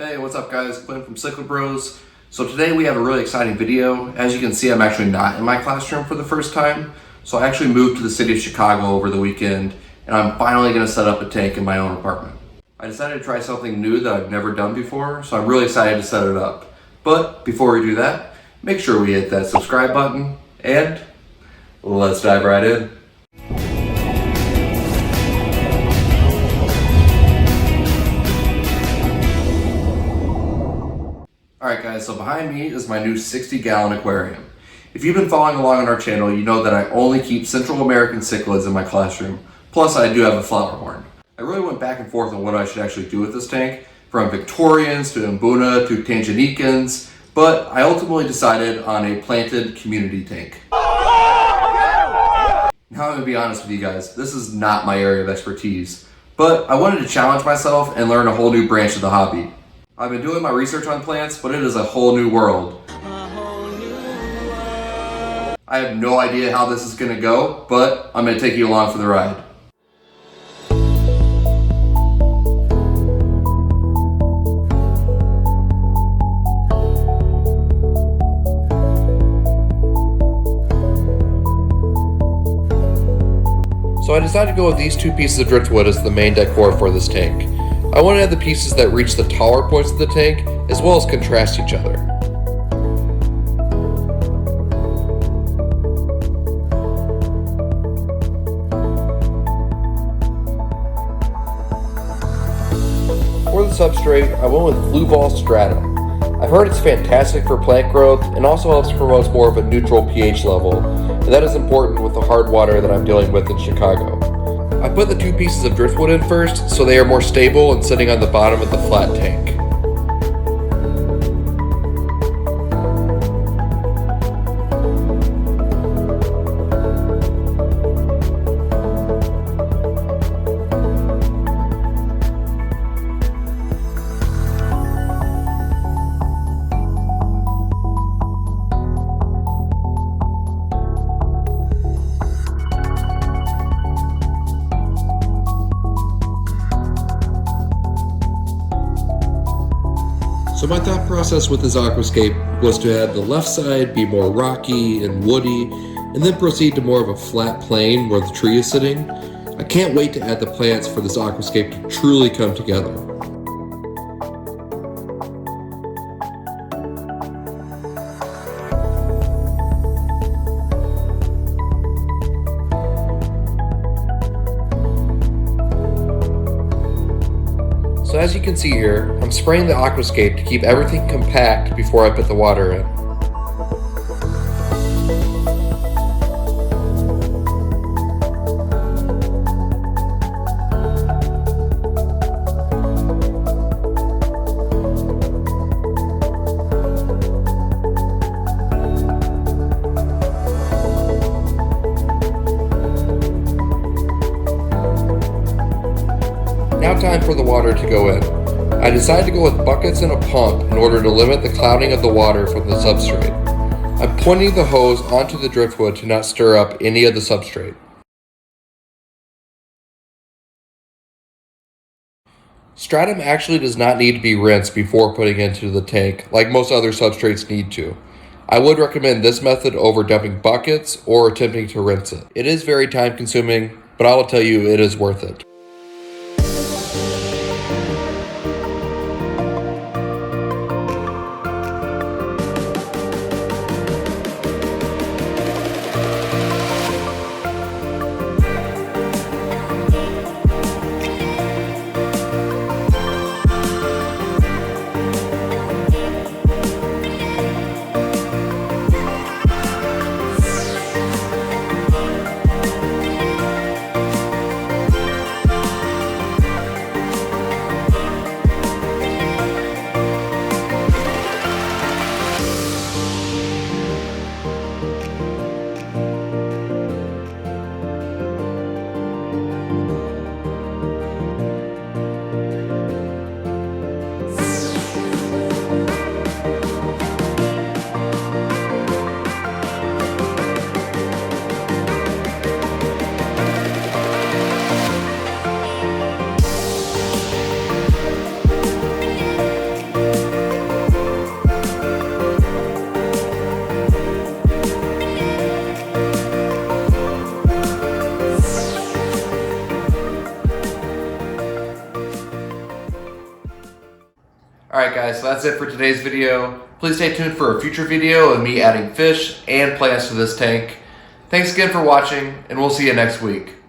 Hey, what's up guys? Quinn from Cyclid Bros. So today we have a really exciting video. As you can see, I'm actually not in my classroom for the first time. So I actually moved to the city of Chicago over the weekend, and I'm finally going to set up a tank in my own apartment. I decided to try something new that I've never done before, so I'm really excited to set it up. But before we do that, make sure we hit that subscribe button, and let's dive right in. Alright guys, so behind me is my new 60-gallon aquarium. If you've been following along on our channel, you know that I only keep Central American cichlids in my classroom, plus I do have a flower horn. I really went back and forth on what I should actually do with this tank, from Victorians to Mbuna to Tanganicans, but I ultimately decided on a planted community tank. Now I'm going to be honest with you guys, this is not my area of expertise, but I wanted to challenge myself and learn a whole new branch of the hobby. I've been doing my research on plants, but it is a whole new world. I have no idea how this is going to go, but I'm going to take you along for the ride. So I decided to go with these two pieces of driftwood as the main decor for this tank. I want to have the pieces that reach the taller points of the tank, as well as contrast each other. For the substrate, I went with Blue Ball Stratum. I've heard it's fantastic for plant growth and also helps promote more of a neutral pH level, and that is important with the hard water that I'm dealing with in Chicago. I put the two pieces of driftwood in first so they are more stable and sitting on the bottom of the flat tank. So my thought process with this aquascape was to have the left side be more rocky and woody, and then proceed to more of a flat plane where the tree is sitting. I can't wait to add the plants for this aquascape to truly come together. So as you can see here, I'm spraying the aquascape to keep everything compact before I put the water in. Now time for the water to go in. I decided to go with buckets and a pump in order to limit the clouding of the water from the substrate. I'm pointing the hose onto the driftwood to not stir up any of the substrate. Stratum actually does not need to be rinsed before putting into the tank, like most other substrates need to. I would recommend this method over dumping buckets or attempting to rinse it. It is very time consuming, but I will tell you it is worth it. Alright guys, so that's it for today's video. Please stay tuned for a future video of me adding fish and plants to this tank. Thanks again for watching, and we'll see you next week.